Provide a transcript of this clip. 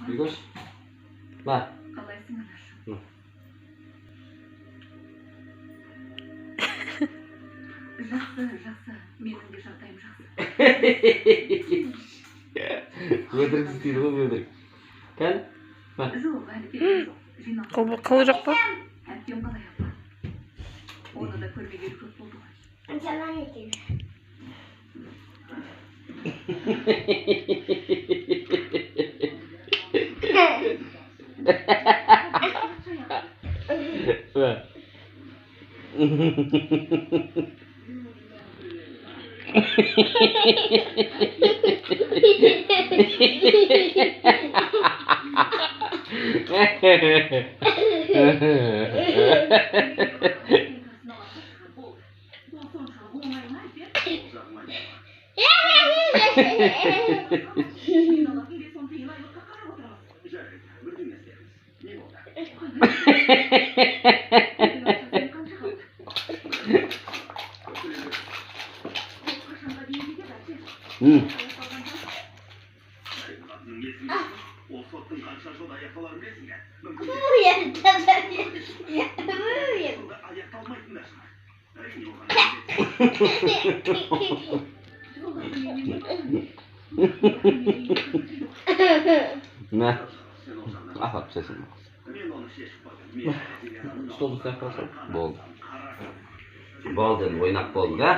Uygoş. Bak. Жақсы, менің де жағдайым жақсы. Өтірік істейді ғой өтірік. Кәл? Бak. Жоқ, әлі келген жоқ. Жиналып. Қылы жоқ па? Әпкем қалай апа? Оны да көрмегелі көп болды ғой. Жаман екен. Bak. На. Ага, сесің. Столды сәк қалса? Болды. Болды, ойнақ болды, да?